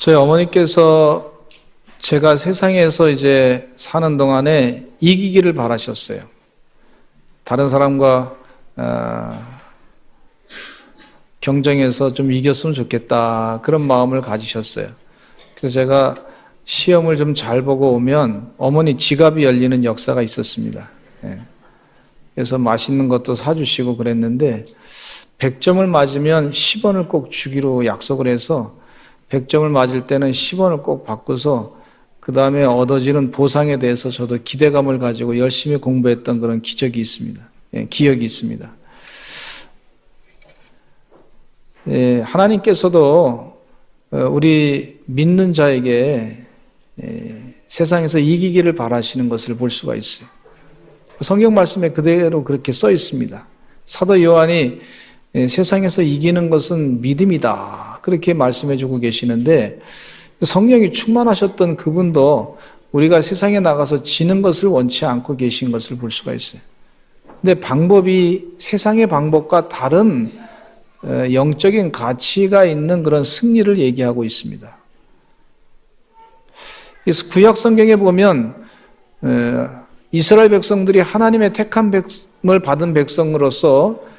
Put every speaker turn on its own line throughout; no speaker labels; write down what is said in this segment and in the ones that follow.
저희 어머니께서 제가 세상에서 이제 사는 동안에 이기기를 바라셨어요. 다른 사람과 경쟁해서 좀 이겼으면 좋겠다, 그런 마음을 가지셨어요. 그래서 제가 시험을 좀 잘 보고 오면 어머니 지갑이 열리는 역사가 있었습니다. 그래서 맛있는 것도 사주시고 그랬는데 100점을 맞으면 10원을 꼭 주기로 약속을 해서 100점을 맞을 때는 10원을 꼭 받고서 그 다음에 얻어지는 보상에 대해서 저도 기대감을 가지고 열심히 공부했던 그런 기억이 있습니다. 하나님께서도 우리 믿는 자에게 세상에서 이기기를 바라시는 것을 볼 수가 있어요. 성경 말씀에 그대로 그렇게 써 있습니다. 사도 요한이 세상에서 이기는 것은 믿음이다, 그렇게 말씀해 주고 계시는데, 성령이 충만하셨던 그분도 우리가 세상에 나가서 지는 것을 원치 않고 계신 것을 볼 수가 있어요. 근데 방법이 세상의 방법과 다른 영적인 가치가 있는 그런 승리를 얘기하고 있습니다. 그래서 구약 성경에 보면 이스라엘 백성들이 하나님의 택한 백성을 받은 백성으로서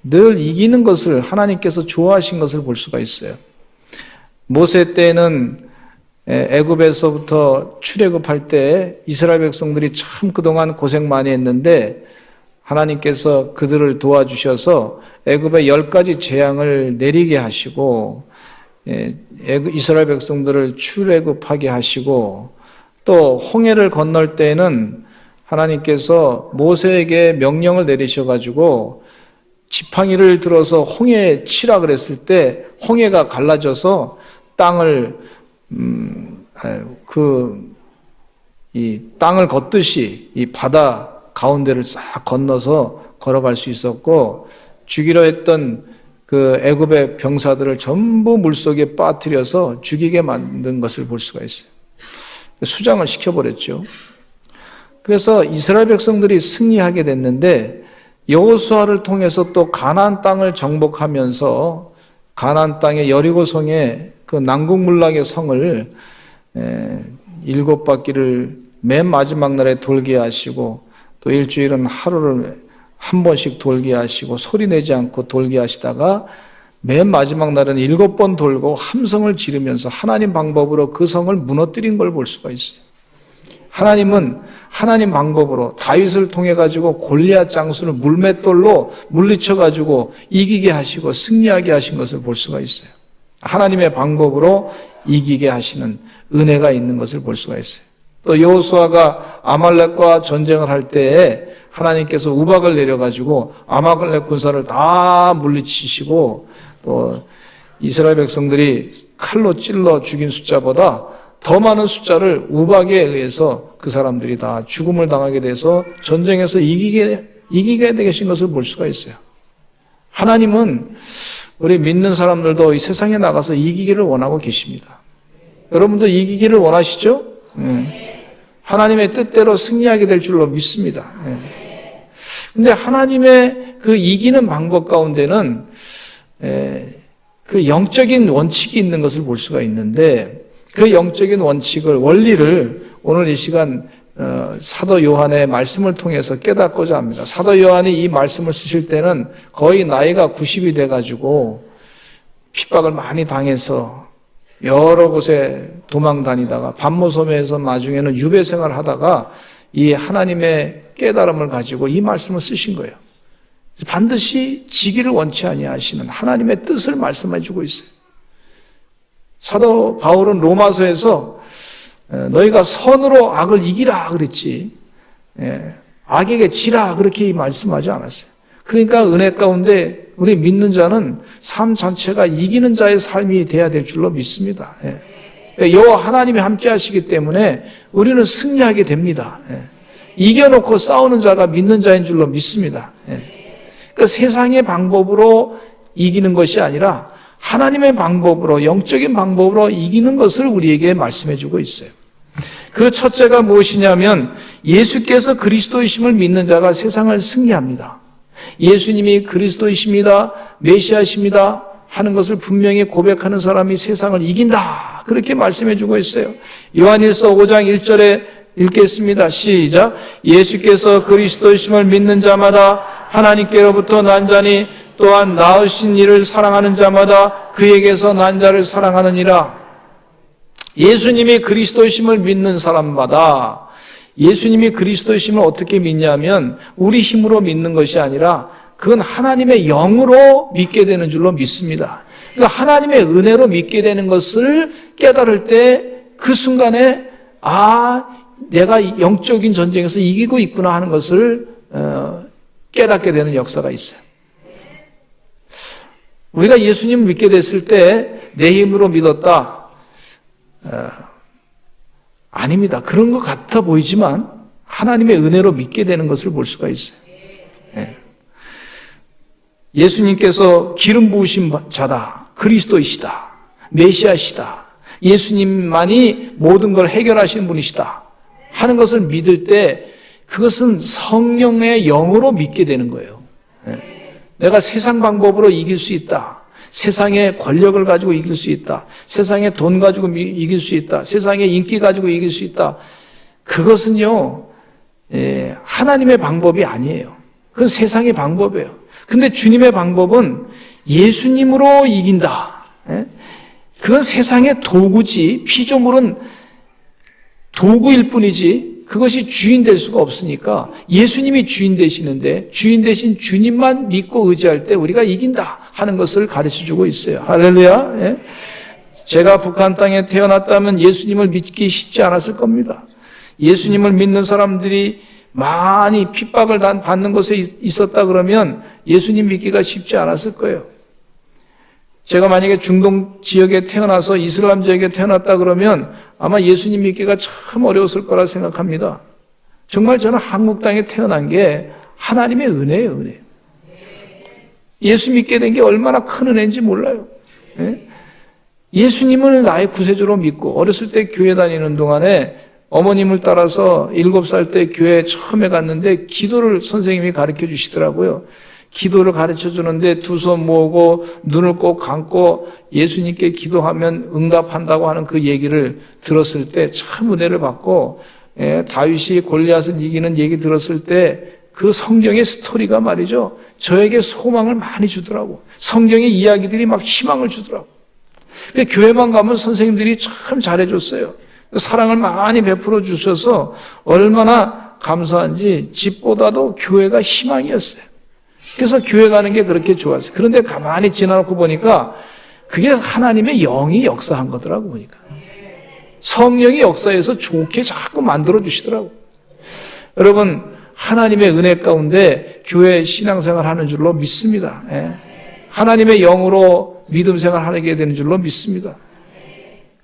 늘 이기는 것을 하나님께서 좋아하신 것을 볼 수가 있어요. 모세 때는 애굽에서부터 출애굽할 때 이스라엘 백성들이 참 그동안 고생 많이 했는데 하나님께서 그들을 도와주셔서 애굽에 10가지 재앙을 내리게 하시고 이스라엘 백성들을 출애굽하게 하시고, 또 홍해를 건널 때는 하나님께서 모세에게 명령을 내리셔가지고 지팡이를 들어서 홍해에 치라 그랬을 때 홍해가 갈라져서 땅을 이 땅을 걷듯이 이 바다 가운데를 싹 건너서 걸어갈 수 있었고, 죽이려 했던 그 애굽의 병사들을 전부 물속에 빠뜨려서 죽이게 만든 것을 볼 수가 있어요. 수장을 시켜버렸죠. 그래서 이스라엘 백성들이 승리하게 됐는데 여호수아를 통해서 또 가나안 땅을 정복하면서 가나안 땅의 여리고성의 그 난국물락의 성을 7바퀴를 맨 마지막 날에 돌게 하시고, 또 일주일은 하루를 한 번씩 돌게 하시고 소리 내지 않고 돌게 하시다가 맨 마지막 날은 7번 돌고 함성을 지르면서 하나님 방법으로 그 성을 무너뜨린 걸 볼 수가 있어요. 하나님은 하나님 방법으로 다윗을 통해 가지고 골리앗 장수를 물맷돌로 물리쳐 가지고 이기게 하시고 승리하게 하신 것을 볼 수가 있어요. 하나님의 방법으로 이기게 하시는 은혜가 있는 것을 볼 수가 있어요. 또 여호수아가 아말렉과 전쟁을 할 때에 하나님께서 우박을 내려가지고 아말렉 군사를 다 물리치시고, 또 이스라엘 백성들이 칼로 찔러 죽인 숫자보다 더 많은 숫자를 우박에 의해서 그 사람들이 다 죽음을 당하게 돼서 전쟁에서 이기게 되신 것을 볼 수가 있어요. 하나님은 우리 믿는 사람들도 이 세상에 나가서 이기기를 원하고 계십니다. 여러분도 이기기를 원하시죠? 하나님의 뜻대로 승리하게 될 줄로 믿습니다. 근데 하나님의 그 이기는 방법 가운데는 그 영적인 원칙이 있는 것을 볼 수가 있는데, 그 영적인 원리를 오늘 이 시간 사도 요한의 말씀을 통해서 깨닫고자 합니다. 사도 요한이 이 말씀을 쓰실 때는 거의 나이가 90이 돼가지고 핍박을 많이 당해서 여러 곳에 도망 다니다가 반모섬에서 나중에는 유배 생활을 하다가 이 하나님의 깨달음을 가지고 이 말씀을 쓰신 거예요. 반드시 지기를 원치 아니하시는 하나님의 뜻을 말씀해 주고 있어요. 사도 바울은 로마서에서 너희가 선으로 악을 이기라 그랬지, 악에게 지라 그렇게 말씀하지 않았어요. 그러니까 은혜 가운데 우리 믿는 자는 삶 자체가 이기는 자의 삶이 돼야 될 줄로 믿습니다. 여호와 하나님이 함께 하시기 때문에 우리는 승리하게 됩니다. 이겨놓고 싸우는 자가 믿는 자인 줄로 믿습니다. 그러니까 세상의 방법으로 이기는 것이 아니라 하나님의 방법으로, 영적인 방법으로 이기는 것을 우리에게 말씀해 주고 있어요. 그 첫째가 무엇이냐면 예수께서 그리스도이심을 믿는 자가 세상을 승리합니다. 예수님이 그리스도이십니다, 메시아십니다, 하는 것을 분명히 고백하는 사람이 세상을 이긴다. 그렇게 말씀해 주고 있어요. 요한일서 5장 1절에 읽겠습니다. 시작. 예수께서 그리스도이심을 믿는 자마다 하나님께로부터 난 자니 또한 낳으신 이를 사랑하는 자마다 그에게서 난 자를 사랑하느니라. 예수님이 그리스도이심을 믿는 사람마다, 예수님이 그리스도이심을 어떻게 믿냐면 우리 힘으로 믿는 것이 아니라 그건 하나님의 영으로 믿게 되는 줄로 믿습니다. 그러니까 하나님의 은혜로 믿게 되는 것을 깨달을 때 그 순간에 내가 영적인 전쟁에서 이기고 있구나 하는 것을 깨닫게 되는 역사가 있어요. 우리가 예수님을 믿게 됐을 때 내 힘으로 믿었다. 아닙니다. 그런 것 같아 보이지만 하나님의 은혜로 믿게 되는 것을 볼 수가 있어요. 예수님께서 기름 부으신 자다, 그리스도이시다, 메시아시다, 예수님만이 모든 걸 해결하시는 분이시다 하는 것을 믿을 때 그것은 성령의 영으로 믿게 되는 거예요. 내가 세상 방법으로 이길 수 있다, 세상의 권력을 가지고 이길 수 있다, 세상의 돈 가지고 이길 수 있다, 세상의 인기 가지고 이길 수 있다. 그것은요 하나님의 방법이 아니에요. 그건 세상의 방법이에요. 근데 주님의 방법은 예수님으로 이긴다. 그건 세상의 도구지, 피조물은 도구일 뿐이지 그것이 주인 될 수가 없으니까 예수님이 주인 되시는데 주인 되신 주님만 믿고 의지할 때 우리가 이긴다 하는 것을 가르쳐주고 있어요. 할렐루야. 제가 북한 땅에 태어났다면 예수님을 믿기 쉽지 않았을 겁니다. 예수님을 믿는 사람들이 많이 핍박을 받는 곳에 있었다 그러면 예수님 믿기가 쉽지 않았을 거예요. 제가 만약에 중동 지역에 태어나서 이슬람 지역에 태어났다 그러면 아마 예수님 믿기가 참 어려웠을 거라 생각합니다. 정말 저는 한국 땅에 태어난 게 하나님의 은혜예요, 은혜. 예수 믿게 된 게 얼마나 큰 은혜인지 몰라요. 예수님을 나의 구세주로 믿고 어렸을 때 교회 다니는 동안에 어머님을 따라서 7살 때 교회에 처음에 갔는데 기도를 선생님이 가르쳐 주시더라고요. 기도를 가르쳐 주는데 두 손 모으고 눈을 꼭 감고 예수님께 기도하면 응답한다고 하는 그 얘기를 들었을 때 참 은혜를 받고, 다윗이 골리앗을 이기는 얘기 들었을 때 그 성경의 스토리가 말이죠, 저에게 소망을 많이 주더라고. 성경의 이야기들이 막 희망을 주더라고. 근데 교회만 가면 선생님들이 참 잘해줬어요. 사랑을 많이 베풀어 주셔서 얼마나 감사한지 집보다도 교회가 희망이었어요. 그래서 교회 가는 게 그렇게 좋았어요. 그런데 가만히 지나놓고 보니까 그게 하나님의 영이 역사한 거더라고 보니까. 성령이 역사해서 좋게 자꾸 만들어 주시더라고. 여러분, 하나님의 은혜 가운데 교회 신앙생활 하는 줄로 믿습니다. 하나님의 영으로 믿음 생활 하게 되는 줄로 믿습니다.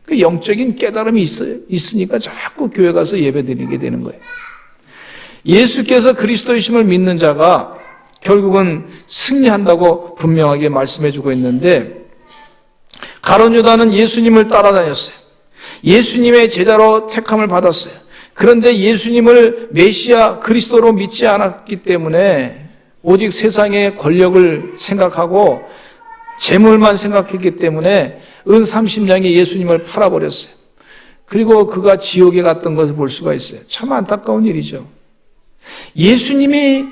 그 영적인 깨달음이 있으니까 자꾸 교회 가서 예배 드리게 되는 거예요. 예수께서 그리스도이심을 믿는 자가 결국은 승리한다고 분명하게 말씀해 주고 있는데, 가룟 유다는 예수님을 따라다녔어요. 예수님의 제자로 택함을 받았어요. 그런데 예수님을 메시아 그리스도로 믿지 않았기 때문에 오직 세상의 권력을 생각하고 재물만 생각했기 때문에 은 30냥에 예수님을 팔아버렸어요. 그리고 그가 지옥에 갔던 것을 볼 수가 있어요. 참 안타까운 일이죠. 예수님이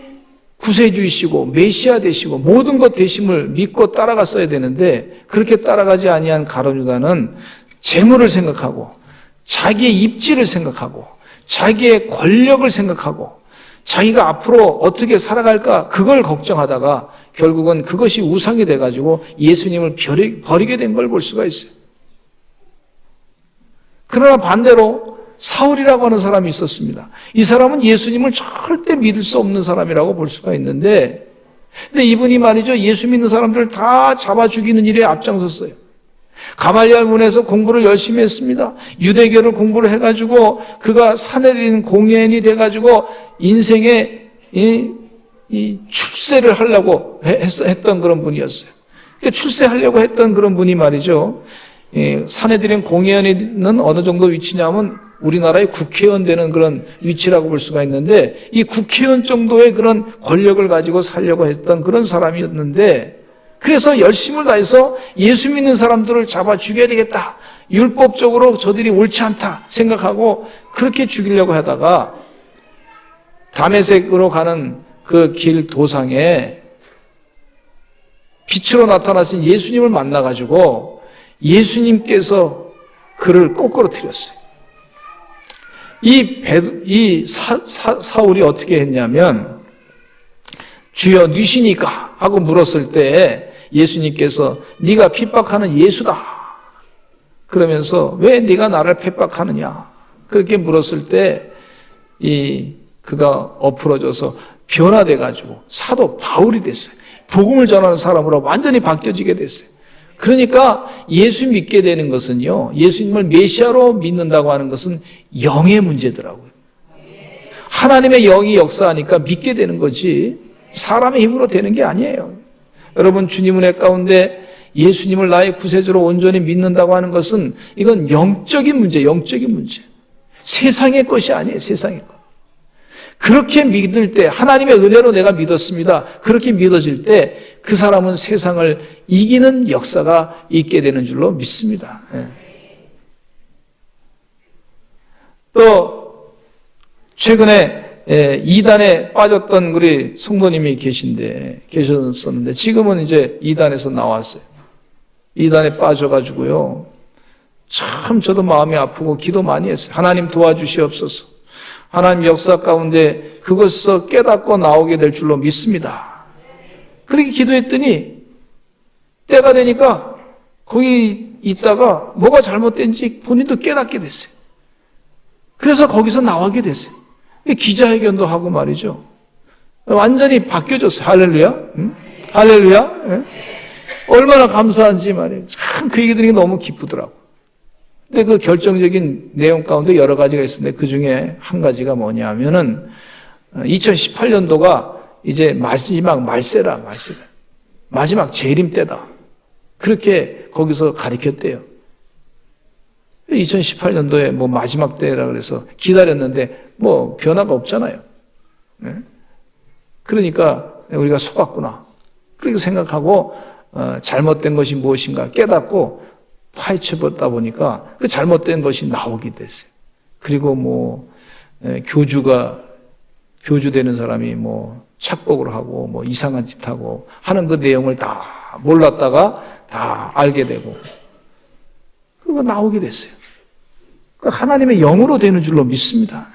구세주이시고 메시아 되시고 모든 것 되심을 믿고 따라갔어야 되는데 그렇게 따라가지 아니한 가룟 유다는 재물을 생각하고 자기의 입지를 생각하고 자기의 권력을 생각하고 자기가 앞으로 어떻게 살아갈까 그걸 걱정하다가 결국은 그것이 우상이 돼가지고 예수님을 버리게 된 걸 볼 수가 있어요. 그러나 반대로 사울이라고 하는 사람이 있었습니다. 이 사람은 예수님을 절대 믿을 수 없는 사람이라고 볼 수가 있는데, 근데 이분이 말이죠, 예수 믿는 사람들을 다 잡아 죽이는 일에 앞장섰어요. 가말리엘 문에서 공부를 열심히 했습니다. 유대교를 공부를 해가지고 그가 사내린 공예인이 돼가지고 인생의 이 출세를 하려고 했던 그런 분이었어요. 그러니까 출세하려고 했던 그런 분이 말이죠, 사내들인 공예원은 어느 정도 위치냐면 우리나라의 국회의원 되는 그런 위치라고 볼 수가 있는데, 이 국회의원 정도의 그런 권력을 가지고 살려고 했던 그런 사람이었는데 그래서 열심을 다해서 예수 믿는 사람들을 잡아 죽여야 되겠다. 율법적으로 저들이 옳지 않다 생각하고 그렇게 죽이려고 하다가 다메섹으로 가는 그 길 도상에 빛으로 나타나신 예수님을 만나가지고 예수님께서 그를 꼬꾸라뜨렸어요. 사울이 어떻게 했냐면 주여 누시니까 하고 물었을 때 예수님께서 네가 핍박하는 예수다. 그러면서 왜 네가 나를 핍박하느냐. 그렇게 물었을 때 그가 엎으러져서 변화돼가지고 사도 바울이 됐어요. 복음을 전하는 사람으로 완전히 바뀌어지게 됐어요. 그러니까 예수 믿게 되는 것은요, 예수님을 메시아로 믿는다고 하는 것은 영의 문제더라고요. 하나님의 영이 역사하니까 믿게 되는 거지 사람의 힘으로 되는 게 아니에요. 여러분, 주님 은혜 가운데 예수님을 나의 구세주로 온전히 믿는다고 하는 것은 이건 영적인 문제, 영적인 문제. 세상의 것이 아니에요, 세상의 것. 그렇게 믿을 때, 하나님의 은혜로 내가 믿었습니다. 그렇게 믿어질 때 그 사람은 세상을 이기는 역사가 있게 되는 줄로 믿습니다. 또 최근에 이단에 빠졌던 우리 성도님이 계셨었는데 지금은 이제 이단에서 나왔어요. 이단에 빠져가지고요. 참 저도 마음이 아프고 기도 많이 했어요. 하나님 도와주시옵소서. 하나님 역사 가운데 그것을 깨닫고 나오게 될 줄로 믿습니다. 그렇게 기도했더니 때가 되니까 거기 있다가 뭐가 잘못된지 본인도 깨닫게 됐어요. 그래서 거기서 나오게 됐어요. 기자회견도 하고 말이죠. 완전히 바뀌어졌어요. 할렐루야. 응? 할렐루야. 응? 얼마나 감사한지 말이에요. 참 그 얘기 들으니까 너무 기쁘더라고. 근데 그 결정적인 내용 가운데 여러 가지가 있었는데 그 중에 한 가지가 뭐냐면은 2018년도가 이제 마지막 말세라. 마지막 재림 때다. 그렇게 거기서 가르쳤대요. 2018년도에 뭐 마지막 때라 그래서 기다렸는데 뭐 변화가 없잖아요. 네? 그러니까 우리가 속았구나. 그렇게 생각하고 잘못된 것이 무엇인가 깨닫고 파헤쳐보다 보니까 그 잘못된 것이 나오게 됐어요. 그리고 뭐 교주되는 사람이 뭐 착복을 하고 뭐 이상한 짓 하고 하는 그 내용을 다 몰랐다가 다 알게 되고 그거 나오게 됐어요. 하나님의 영으로 되는 줄로 믿습니다.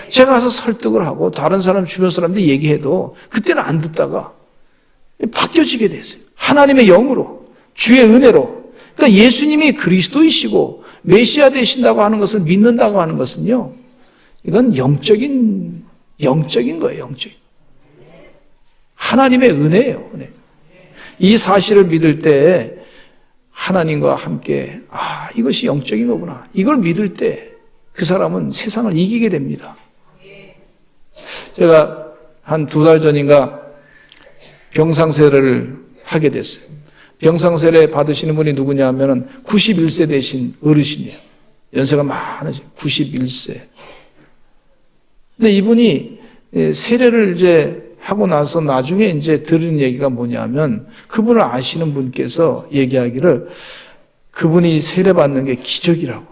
제가 가서 설득을 하고 다른 사람 주변 사람들이 얘기해도 그때는 안 듣다가 바뀌어지게 됐어요. 하나님의 영으로, 주의 은혜로. 그러니까 예수님이 그리스도이시고 메시아 되신다고 하는 것을 믿는다고 하는 것은요, 이건 영적인 거예요, 영적인. 하나님의 은혜예요, 은혜. 이 사실을 믿을 때 하나님과 함께 이것이 영적인 거구나. 이걸 믿을 때 그 사람은 세상을 이기게 됩니다. 제가 한 2달 전인가 병상세례를 하게 됐어요. 병상세례 받으시는 분이 누구냐 하면은 91세 되신 어르신이에요. 연세가 많으세요. 91세. 근데 이분이 세례를 이제 하고 나서 나중에 이제 들은 얘기가 뭐냐면 그분을 아시는 분께서 얘기하기를 그분이 세례 받는 게 기적이라고.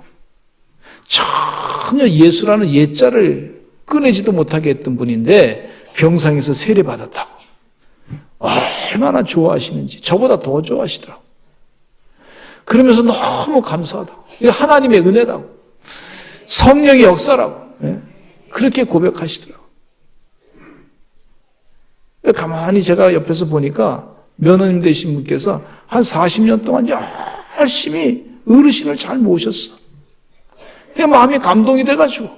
전혀 예수라는 예자를 꺼내지도 못하게 했던 분인데 병상에서 세례 받았다고. 얼마나 좋아하시는지 저보다 더 좋아하시더라고. 그러면서 너무 감사하다고. 이게 하나님의 은혜라고. 성령의 역사라고. 그렇게 고백하시더라고. 가만히 제가 옆에서 보니까 며느님 되신 분께서 한 40년 동안 열심히 어르신을 잘 모셨어. 마음이 감동이 돼가지고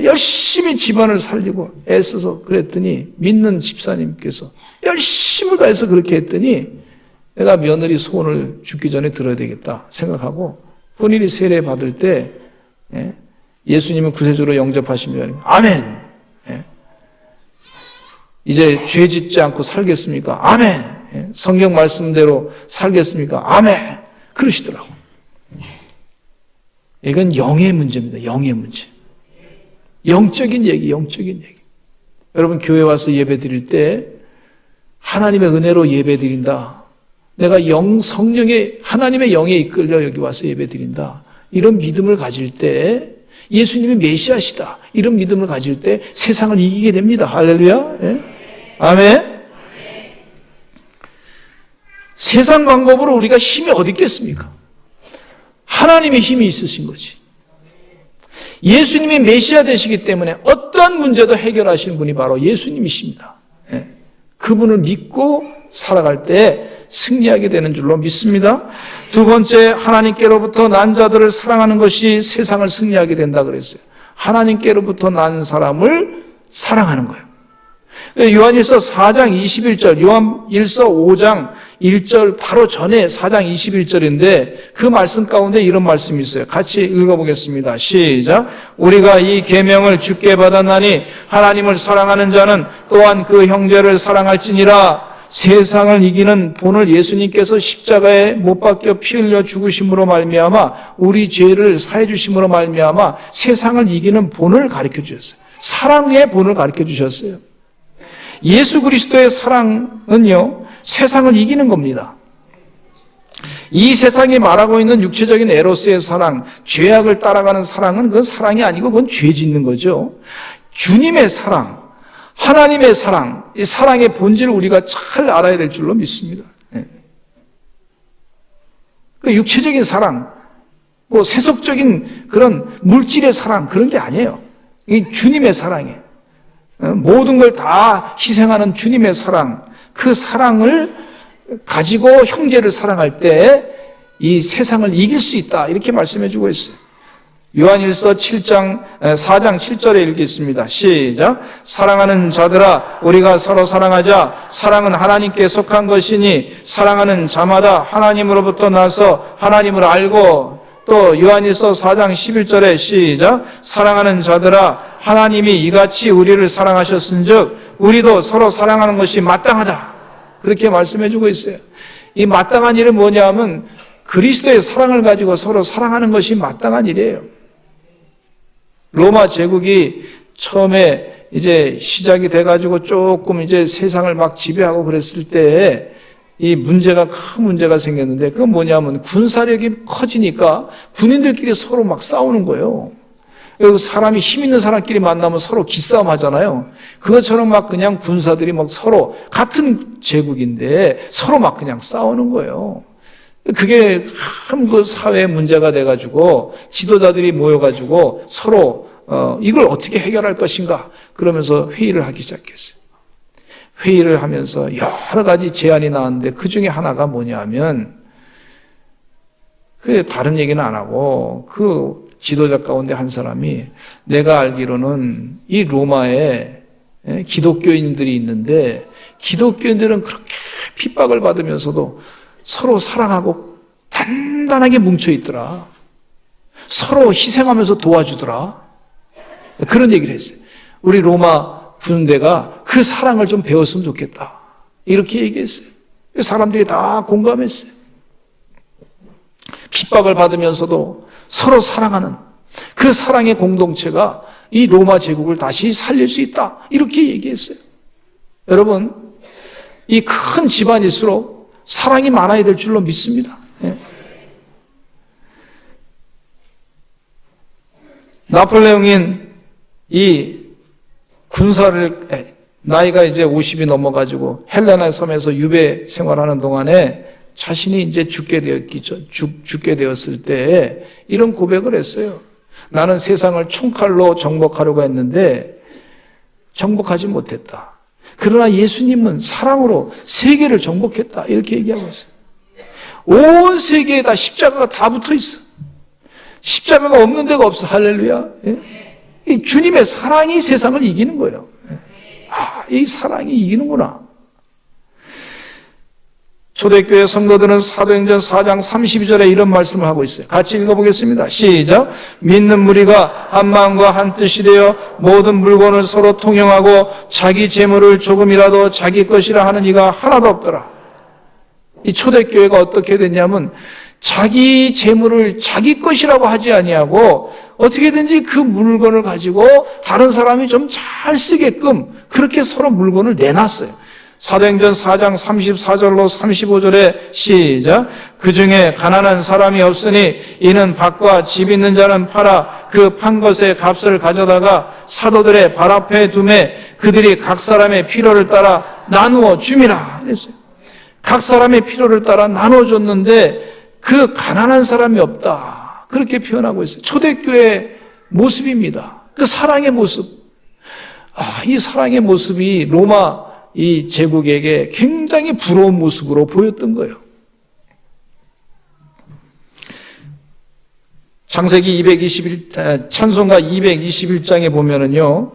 열심히 집안을 살리고 애써서 그랬더니 믿는 집사님께서 열심을 다해서 그렇게 했더니 내가 며느리 소원을 죽기 전에 들어야 되겠다 생각하고 본인이 세례 받을 때 예수님은 구세주로 영접하시면 아멘. 이제 죄 짓지 않고 살겠습니까? 아멘. 성경 말씀대로 살겠습니까? 아멘. 그러시더라고. 이건 영의 문제입니다. 영의 문제. 영적인 얘기, 영적인 얘기. 여러분 교회 와서 예배 드릴 때 하나님의 은혜로 예배드린다. 내가 성령의 하나님의 영에 이끌려 여기 와서 예배드린다. 이런 믿음을 가질 때 예수님이 메시아시다. 이런 믿음을 가질 때 세상을 이기게 됩니다. 할렐루야. 예? 아멘. 세상 방법으로 우리가 힘이 어디 있겠습니까? 하나님의 힘이 있으신 거지. 예수님이 메시아 되시기 때문에 어떤 문제도 해결하시는 분이 바로 예수님이십니다. 예. 그분을 믿고 살아갈 때 승리하게 되는 줄로 믿습니다. 두 번째, 하나님께로부터 난 자들을 사랑하는 것이 세상을 승리하게 된다 그랬어요. 하나님께로부터 난 사람을 사랑하는 거예요. 요한일서 4장 21절, 요한일서 5장 1절 바로 전에 4장 21절인데 그 말씀 가운데 이런 말씀이 있어요. 같이 읽어보겠습니다. 시작. 우리가 이 계명을 주께 받았나니 하나님을 사랑하는 자는 또한 그 형제를 사랑할지니라. 세상을 이기는 본을 예수님께서 십자가에 못 박혀 피 흘려 죽으심으로 말미암아 우리 죄를 사해 주심으로 말미암아 세상을 이기는 본을 가르쳐 주셨어요. 사랑의 본을 가르쳐 주셨어요. 예수 그리스도의 사랑은요, 세상을 이기는 겁니다. 이 세상이 말하고 있는 육체적인 에로스의 사랑, 죄악을 따라가는 사랑은 그건 사랑이 아니고 그건 죄 짓는 거죠. 주님의 사랑, 하나님의 사랑, 이 사랑의 본질을 우리가 잘 알아야 될 줄로 믿습니다. 그 육체적인 사랑, 뭐 세속적인 그런 물질의 사랑, 그런 게 아니에요. 이 주님의 사랑이에요. 모든 걸 다 희생하는 주님의 사랑, 그 사랑을 가지고 형제를 사랑할 때 이 세상을 이길 수 있다. 이렇게 말씀해 주고 있어요. 요한일서 4장 7절에 읽겠습니다. 시작. 사랑하는 자들아 우리가 서로 사랑하자. 사랑은 하나님께 속한 것이니 사랑하는 자마다 하나님으로부터 나서 하나님을 알고. 또 요한일서 4장 11절에 시작. 사랑하는 자들아 하나님이 이같이 우리를 사랑하셨은즉 우리도 서로 사랑하는 것이 마땅하다. 그렇게 말씀해 주고 있어요. 이 마땅한 일은 뭐냐면 그리스도의 사랑을 가지고 서로 사랑하는 것이 마땅한 일이에요. 로마 제국이 처음에 이제 시작이 돼가지고 조금 이제 세상을 막 지배하고 그랬을 때 이 문제가 큰 문제가 생겼는데 그건 뭐냐면 군사력이 커지니까 군인들끼리 서로 막 싸우는 거예요. 그리고 사람이 힘 있는 사람끼리 만나면 서로 기싸움 하잖아요. 그것처럼 막 그냥 군사들이 막 서로 같은 제국인데 서로 막 그냥 싸우는 거예요. 그게 큰 그 사회 문제가 돼가지고 지도자들이 모여가지고 서로 이걸 어떻게 해결할 것인가 그러면서 회의를 하기 시작했어요. 회의를 하면서 여러 가지 제안이 나왔는데 그 중에 하나가 뭐냐면 그 다른 얘기는 안 하고 그 지도자 가운데 한 사람이 내가 알기로는 이 로마에 기독교인들이 있는데 기독교인들은 그렇게 핍박을 받으면서도 서로 사랑하고 단단하게 뭉쳐 있더라. 서로 희생하면서 도와주더라. 그런 얘기를 했어요. 우리 로마 군대가 그 사랑을 좀 배웠으면 좋겠다. 이렇게 얘기했어요. 사람들이 다 공감했어요. 핍박을 받으면서도 서로 사랑하는 그 사랑의 공동체가 이 로마 제국을 다시 살릴 수 있다. 이렇게 얘기했어요. 여러분, 이 큰 집안일수록 사랑이 많아야 될 줄로 믿습니다. 나폴레옹인 이 군사를 나이가 이제 50이 넘어가지고 헬레나 섬에서 유배 생활하는 동안에 자신이 이제 죽게 되었을 때 이런 고백을 했어요. 나는 세상을 총칼로 정복하려고 했는데 정복하지 못했다. 그러나 예수님은 사랑으로 세계를 정복했다. 이렇게 얘기하고 있어요. 온 세계에 다 십자가가 다 붙어 있어. 십자가가 없는 데가 없어. 할렐루야. 이 주님의 사랑이 세상을 이기는 거예요. 이 사랑이 이기는구나. 초대교회 성도들은 사도행전 4장 32절에 이런 말씀을 하고 있어요. 같이 읽어보겠습니다. 시작. 믿는 무리가 한 마음과 한 뜻이 되어 모든 물건을 서로 통용하고 자기 재물을 조금이라도 자기 것이라 하는 이가 하나도 없더라. 이 초대교회가 어떻게 됐냐면 자기 재물을 자기 것이라고 하지 아니하고 어떻게든지 그 물건을 가지고 다른 사람이 좀 잘 쓰게끔 그렇게 서로 물건을 내놨어요. 사도행전 4장 34절로 35절에 시작. 그 중에 가난한 사람이 없으니 이는 밭과 집 있는 자는 팔아 그 판 것의 값을 가져다가 사도들의 발 앞에 두매 그들이 각 사람의 필요를 따라 나누어 줌이라 그랬어요. 각 사람의 필요를 따라 나눠 줬는데 그 가난한 사람이 없다. 그렇게 표현하고 있어요. 초대교회의 모습입니다. 그 사랑의 모습. 이 사랑의 모습이 로마 이 제국에게 굉장히 부러운 모습으로 보였던 거예요. 창세기 찬송가 221장에 보면은요,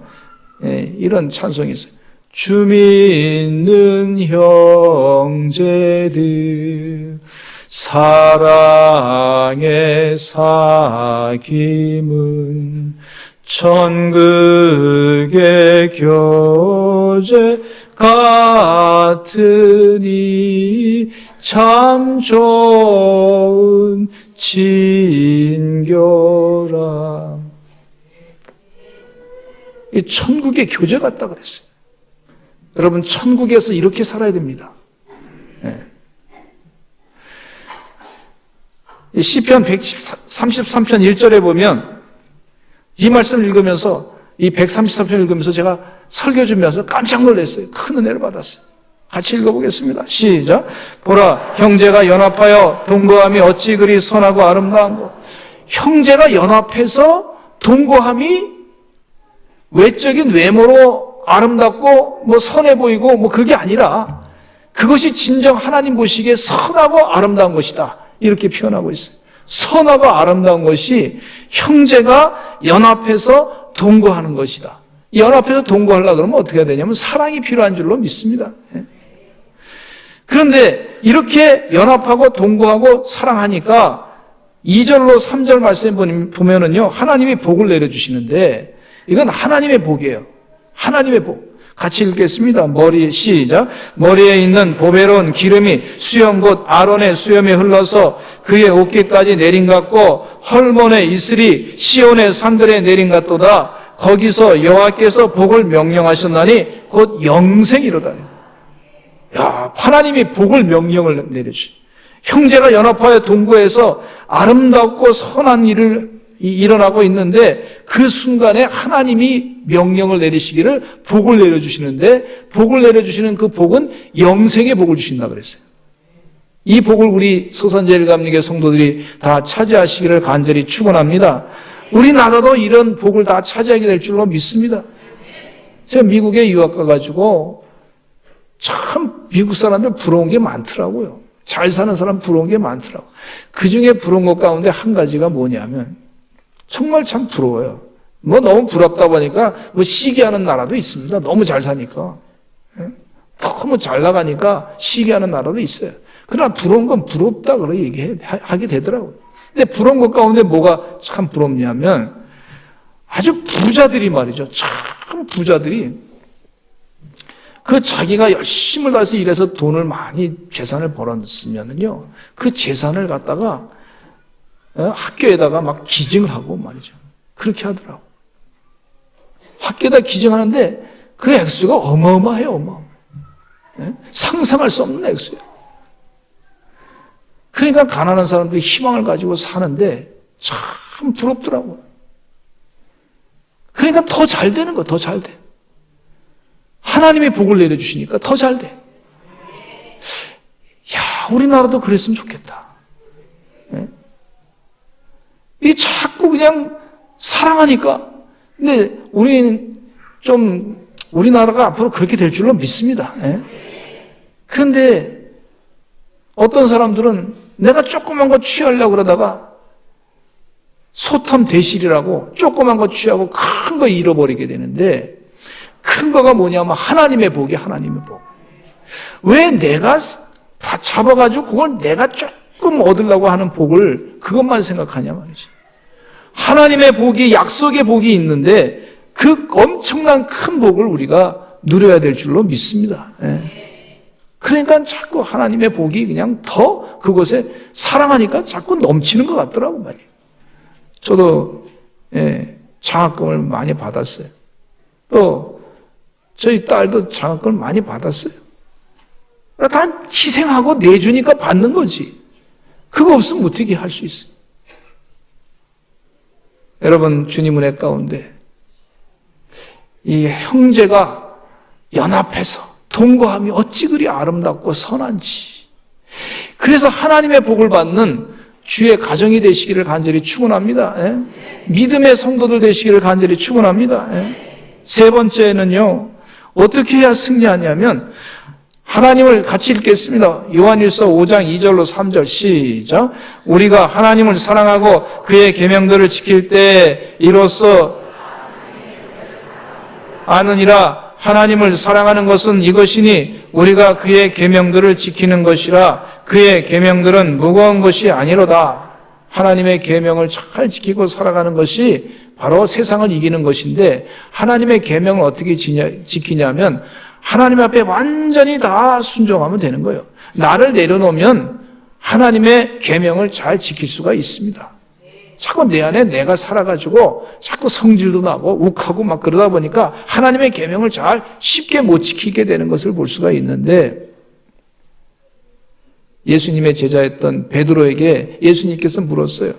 이런 찬송이 있어요. 주 믿는 형제들 사랑의 사귐은 천국의 교제 같으니 참 좋은 친교라. 이 천국의 교제 같다 그랬어요. 여러분, 천국에서 이렇게 살아야 됩니다. 시편 133편 1절에 보면 이 말씀을 읽으면서 이 133편 읽으면서 제가 설교 주면서 깜짝 놀랐어요. 큰 은혜를 받았어요. 같이 읽어보겠습니다. 시작. 보라, 형제가 연합하여 동거함이 어찌 그리 선하고 아름다운고. 형제가 연합해서 동거함이 외적인 외모로 아름답고 뭐 선해 보이고 뭐 그게 아니라 그것이 진정 하나님 보시기에 선하고 아름다운 것이다. 이렇게 표현하고 있어요. 선하고 아름다운 것이 형제가 연합해서 동거하는 것이다. 연합해서 동거하려고 그러면 어떻게 해야 되냐면 사랑이 필요한 줄로 믿습니다. 그런데 이렇게 연합하고 동거하고 사랑하니까 2절로 3절 말씀 보면은요, 하나님이 복을 내려주시는데 이건 하나님의 복이에요. 하나님의 복. 같이 읽겠습니다. 시작. 머리에 있는 보배로운 기름이 수염 곧 아론의 수염에 흘러서 그의 어깨까지 내린 같고 헐몬의 이슬이 시온의 산들에 내린 같도다. 거기서 여호와께서 복을 명령하셨나니 곧 영생이로다. 야, 하나님이 복을 명령을 내려주시. 형제가 연합하여 동거해서 아름답고 선한 일을 일어나고 있는데 그 순간에 하나님이 명령을 내리시기를 복을 내려주시는데 복을 내려주시는 그 복은 영생의 복을 주신다 그랬어요. 이 복을 우리 서산제일감리교 성도들이 다 차지하시기를 간절히 축원합니다. 우리나라도 이런 복을 다 차지하게 될 줄로 믿습니다. 제가 미국에 유학 가가지고 참 미국 사람들 부러운 게 많더라고요. 잘 사는 사람 부러운 게 많더라고요. 그 중에 부러운 것 가운데 한 가지가 뭐냐면 정말 참 부러워요. 뭐 너무 부럽다 보니까 뭐 시기하는 나라도 있습니다. 너무 잘 사니까. 너무 잘 나가니까 시기하는 나라도 있어요. 그러나 부러운 건 부럽다 그러고 얘기하게 되더라고요. 근데 부러운 것 가운데 뭐가 참 부럽냐면 아주 부자들이 말이죠. 참 부자들이 그 자기가 열심을 다해서 일해서 돈을 많이 재산을 벌었으면은요, 그 재산을 갖다가 학교에다가 막 기증을 하고 말이죠. 그렇게 하더라고. 학교에다 기증하는데 그 액수가 어마어마해요, 어마어마해. 상상할 수 없는 액수예요. 그러니까 가난한 사람들이 희망을 가지고 사는데 참 부럽더라고요. 그러니까 더 잘 되는 거, 더 잘 돼. 하나님의 복을 내려주시니까 더 잘 돼. 야, 우리나라도 그랬으면 좋겠다. 이 자꾸 그냥 사랑하니까. 근데 우리는 좀 우리나라가 앞으로 그렇게 될 줄로 믿습니다. 그런데 어떤 사람들은 내가 조그만 거 취하려고 그러다가 소탐 대실이라고 조그만 거 취하고 큰 거 잃어버리게 되는데 큰 거가 뭐냐면 하나님의 복이 하나님의 복. 왜 내가 잡아가지고 그걸 내가 조금 얻으려고 하는 복을 그것만 생각하냐 말이지. 하나님의 복이 약속의 복이 있는데 그 엄청난 큰 복을 우리가 누려야 될 줄로 믿습니다. 그러니까 자꾸 하나님의 복이 그냥 더 그것에 사랑하니까 자꾸 넘치는 것 같더라고 말이에요. 저도 장학금을 많이 받았어요. 또 저희 딸도 장학금을 많이 받았어요. 다 희생하고 내주니까 받는 거지. 그거 없으면 어떻게 할 수 있어요? 여러분, 주님 은혜 가운데 이 형제가 연합해서 동거함이 어찌 그리 아름답고 선한지, 그래서 하나님의 복을 받는 주의 가정이 되시기를 간절히 축원합니다. 예? 믿음의 성도들 되시기를 간절히 축원합니다. 예? 세 번째는요, 어떻게 해야 승리하냐면, 하나님을 같이 읽겠습니다. 요한일서 5장 2절로 3절 시작. 우리가 하나님을 사랑하고 그의 계명들을 지킬 때 이로써 아느니라. 하나님을 사랑하는 것은 이것이니 우리가 그의 계명들을 지키는 것이라. 그의 계명들은 무거운 것이 아니로다. 하나님의 계명을 잘 지키고 살아가는 것이 바로 세상을 이기는 것인데, 하나님의 계명을 어떻게 지키냐면 하나님 앞에 완전히 다 순종하면 되는 거예요. 나를 내려놓으면 하나님의 계명을 잘 지킬 수가 있습니다. 자꾸 내 안에 내가 살아가지고 자꾸 성질도 나고 욱하고 막 그러다 보니까 하나님의 계명을 잘 쉽게 못 지키게 되는 것을 볼 수가 있는데, 예수님의 제자였던 베드로에게 예수님께서 물었어요.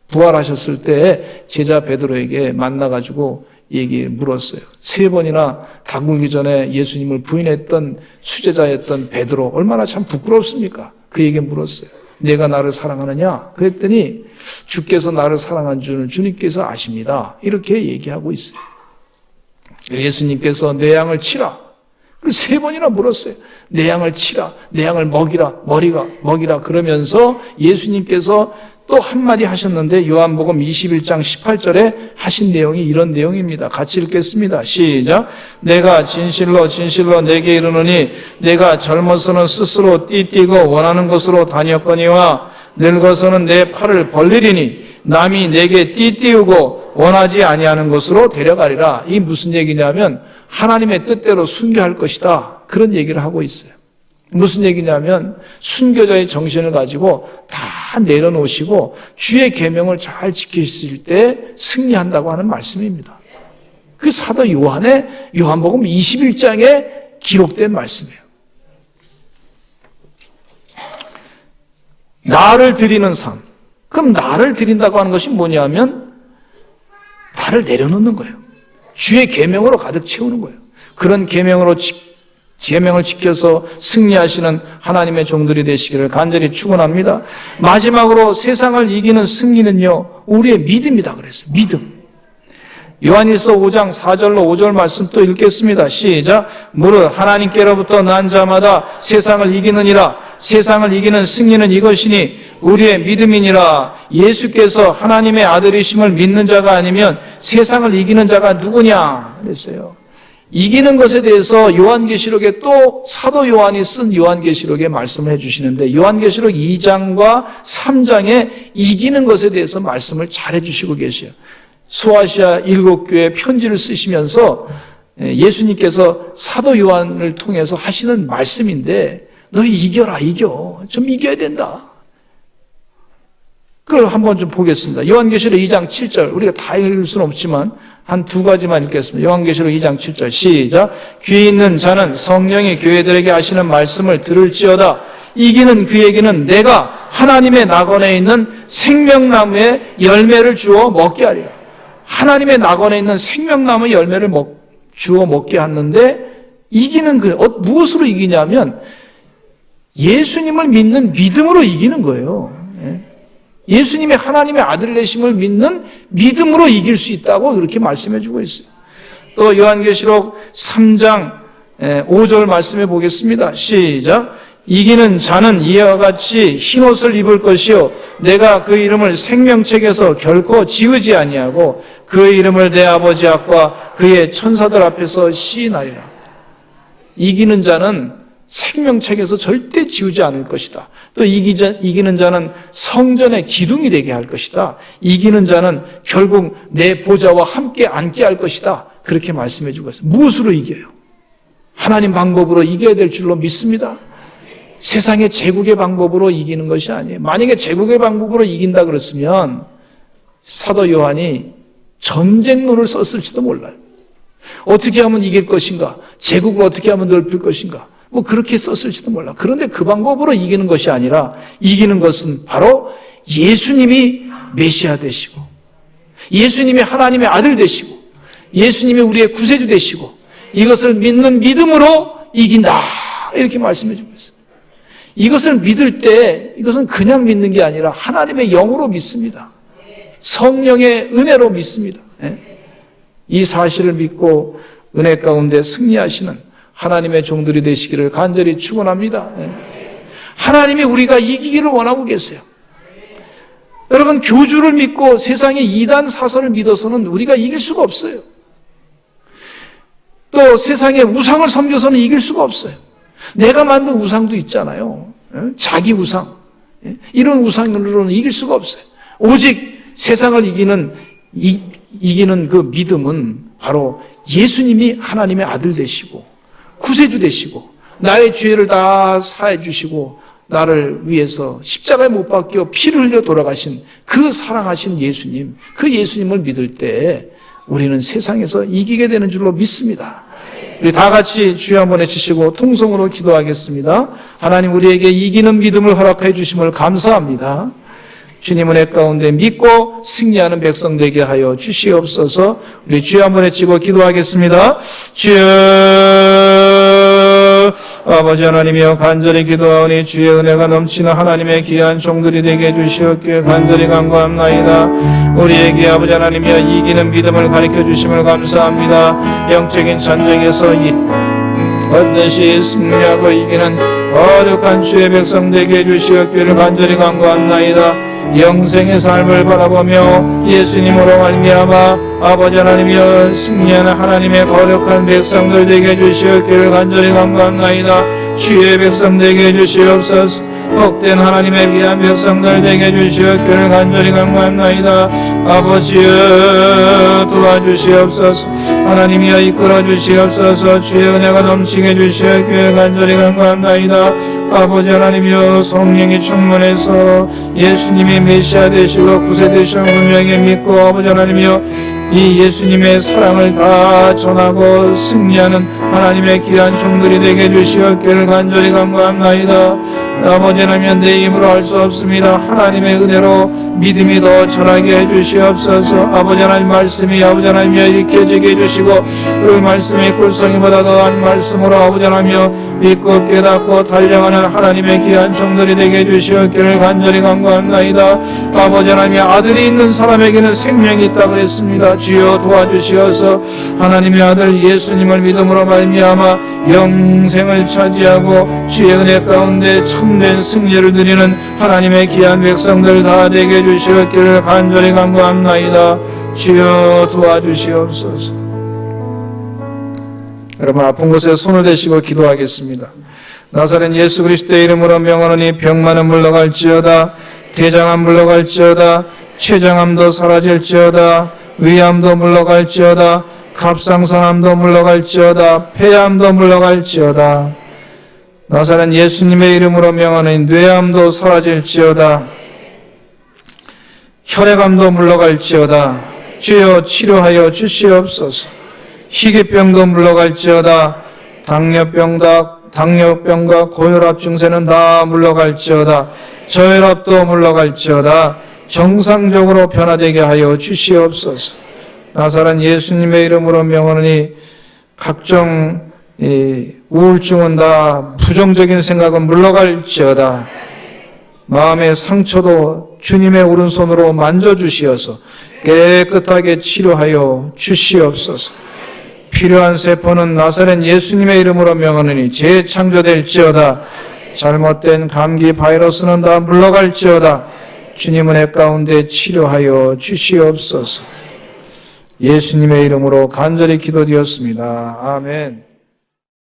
부활하셨을 때 제자 베드로에게 만나가지고 물었어요. 3번이나 닭 물기 전에 예수님을 부인했던 수제자였던 베드로, 얼마나 참 부끄럽습니까? 그에게 물었어요. 내가 나를 사랑하느냐? 그랬더니 주께서 나를 사랑한 줄을 주님께서 아십니다. 이렇게 얘기하고 있어요. 예수님께서 내 양을 치라. 3번이나 물었어요. 내 양을 치라, 내 양을 먹이라 그러면서 예수님께서 또 한마디 하셨는데, 요한복음 21장 18절에 하신 내용이 이런 내용입니다. 같이 읽겠습니다. 시작. 내가 진실로 진실로 내게 이르노니 내가 젊어서는 스스로 띠띠고 원하는 곳으로 다녔거니와 늙어서는 내 팔을 벌리리니 남이 내게 띠띠우고 원하지 아니하는 곳으로 데려가리라. 이게 무슨 얘기냐면 하나님의 뜻대로 순교할 것이다. 그런 얘기를 하고 있어요. 무슨 얘기냐면 순교자의 정신을 가지고 다 내려놓으시고 주의 계명을 잘 지키실 때 승리한다고 하는 말씀입니다. 그 사도 요한의 요한복음 21장에 기록된 말씀이에요. 나를 드리는 삶. 그럼 나를 드린다고 하는 것이 뭐냐면 나를 내려놓는 거예요. 주의 계명으로 가득 채우는 거예요. 그런 계명을 지켜서 승리하시는 하나님의 종들이 되시기를 간절히 축원합니다. 마지막으로 세상을 이기는 승리는요, 우리의 믿음이다 그랬어요. 믿음. 요한일서 5장 4절로 5절 말씀 또 읽겠습니다. 시작. 무릇 하나님께로부터 난 자마다 세상을 이기느니라. 세상을 이기는 승리는 이것이니 우리의 믿음이니라. 예수께서 하나님의 아들이심을 믿는 자가 아니면 세상을 이기는 자가 누구냐 그랬어요. 이기는 것에 대해서 요한계시록에 또 사도 요한이 쓴 요한계시록에 말씀을 해주시는데, 요한계시록 2장과 3장에 이기는 것에 대해서 말씀을 잘 해주시고 계세요. 소아시아 7교회 편지를 쓰시면서 예수님께서 사도 요한을 통해서 하시는 말씀인데, 너희 이겨라, 좀 이겨야 된다. 그걸 한번 좀 보겠습니다. 요한계시록 2장 7절, 우리가 다 읽을 수는 없지만 한 2가지만 읽겠습니다. 요한계시록 2장 7절 시작. 귀 있는 자는 성령이 교회들에게 하시는 말씀을 들을지어다. 이기는 그에게는 내가 하나님의 낙원에 있는 생명나무의 열매를 주어 먹게 하리라. 하나님의 낙원에 있는 생명나무 열매를 주어 먹게 하는데, 이기는 무엇으로 이기냐면 예수님을 믿는 믿음으로 이기는 거예요. 예수님이 하나님의 아들 되심을 믿는 믿음으로 이길 수 있다고 그렇게 말씀해 주고 있어요. 또 요한계시록 3장 5절 말씀해 보겠습니다. 시작. 이기는 자는 이와 같이 흰옷을 입을 것이요 내가 그 이름을 생명책에서 결코 지우지 아니하고 그 이름을 내 아버지 앞과 그의 천사들 앞에서 시인하리라. 이기는 자는 생명책에서 절대 지우지 않을 것이다. 또 이기는 자는 성전의 기둥이 되게 할 것이다. 이기는 자는 결국 내 보좌와 함께 앉게 할 것이다. 그렇게 말씀해 주고 있어요. 무엇으로 이겨요? 하나님 방법으로 이겨야 될 줄로 믿습니다. 세상의 제국의 방법으로 이기는 것이 아니에요. 만약에 제국의 방법으로 이긴다 그랬으면 사도 요한이 전쟁론을 썼을지도 몰라요. 어떻게 하면 이길 것인가? 제국을 어떻게 하면 넓힐 것인가? 뭐 그렇게 썼을지도 몰라. 그런데 그 방법으로 이기는 것이 아니라 이기는 것은 바로 예수님이 메시아 되시고 예수님이 하나님의 아들 되시고 예수님이 우리의 구세주 되시고 이것을 믿는 믿음으로 이긴다. 이렇게 말씀해 주고 있어요. 이것을 믿을 때 이것은 그냥 믿는 게 아니라 하나님의 영으로 믿습니다. 성령의 은혜로 믿습니다. 이 사실을 믿고 은혜 가운데 승리하시는 하나님의 종들이 되시기를 간절히 축원합니다. 하나님이 우리가 이기기를 원하고 계세요. 여러분, 교주를 믿고 세상의 이단 사설을 믿어서는 우리가 이길 수가 없어요. 또 세상의 우상을 섬겨서는 이길 수가 없어요. 내가 만든 우상도 있잖아요. 자기 우상. 이런 우상으로는 이길 수가 없어요. 오직 세상을 이기는 그 믿음은 바로 예수님이 하나님의 아들 되시고 구세주 되시고 나의 죄를 다 사해 주시고 나를 위해서 십자가에 못 박혀 피를 흘려 돌아가신 그 사랑하신 예수님, 그 예수님을 믿을 때 우리는 세상에서 이기게 되는 줄로 믿습니다. 우리 다 같이 주여 한번 외치시고 통성으로 기도하겠습니다. 하나님, 우리에게 이기는 믿음을 허락해 주심을 감사합니다. 주님 은혜 가운데 믿고 승리하는 백성 되게 하여 주시옵소서. 우리 주여 한번 외치고 기도하겠습니다. 주여, 아버지 하나님이여, 간절히 기도하오니 주의 은혜가 넘치는 하나님의 귀한 종들이 되게 해주시옵기에 간절히 간구합나이다. 우리에게 아버지 하나님이여 이기는 믿음을 가르쳐 주심을 감사합니다. 영적인 전쟁에서 반드시 승리하고 이기는 거룩한 주의 백성 되게 해주시옵기를 간절히 간구합나이다. 영생의 삶을 바라보며 예수님으로 말미암아 아버지 하나님이여 승리하는 하나님의 거룩한 백성들 되게 해주시옵기를 간절히 간구합나이다. 주의 백성 되게 해주시옵소서. 복된 하나님의 귀한 백성들 되게 해주시옵기를 간절히 간구합나이다. 아버지여 도와주시옵소서. 하나님이여 이끌어 주시옵소서. 주의 은혜가 넘치게 해주시옵기를 간절히 간구합나이다. 아버지 하나님이여 성령이 충만해서 예수님이 메시아 되시고 구세 되시는 분명히 믿고 아버지 하나님이여 이 예수님의 사랑을 다 전하고 승리하는 하나님의 귀한 종들이 되게 해주시옵기를 간절히 간구합나이다. 아버지 하나님, 내 힘으로 할 수 없습니다. 하나님의 은혜로 믿음이 더 자라게 해주시옵소서. 아버지 하나님 말씀이 아버지 하나님이여 익혀지게 해주시고 그 말씀이 꿀성이보다 더한 말씀으로 아버지 하나님이여 믿고 깨닫고 달려가는 하나님의 귀한 종들이 되게 해주시옵기를 간절히 간구합나이다. 아버지 하나님의 아들이 있는 사람에게는 생명이 있다 그랬습니다. 주여 도와주시어서 하나님의 아들 예수님을 믿음으로 말미암아 영생을 차지하고 주의 은혜 가운데 참된 승리를 누리는 하나님의 귀한 백성들 다 되게 해주시옵기를 간절히 간구합나이다. 주여 도와주시옵소서. 여러분, 아픈 곳에 손을 대시고 기도하겠습니다. 나사렛 예수 그리스도의 이름으로 명하노니 병만은 물러갈지어다. 대장암 물러갈지어다. 췌장암도 사라질지어다. 위암도 물러갈지어다. 갑상선암도 물러갈지어다. 폐암도 물러갈지어다. 나사렛 예수님의 이름으로 명하는 뇌암도 사라질지어다. 혈액암도 물러갈지어다. 주여 치료하여 주시옵소서. 희귀병도 물러갈지어다. 당뇨병과 고혈압 증세는 다 물러갈지어다. 저혈압도 물러갈지어다. 정상적으로 변화되게 하여 주시옵소서. 나사렛 예수님의 이름으로 명하노니 각종 우울증은 다 부정적인 생각은 물러갈지어다. 마음의 상처도 주님의 오른손으로 만져주시어서 깨끗하게 치료하여 주시옵소서. 필요한 세포는 나사렛 예수님의 이름으로 명하노니 재창조될지어다. 잘못된 감기 바이러스는 다 물러갈지어다. 주님 은혜 가운데 치료하여 주시옵소서. 예수님의 이름으로 간절히 기도드렸습니다. 아멘.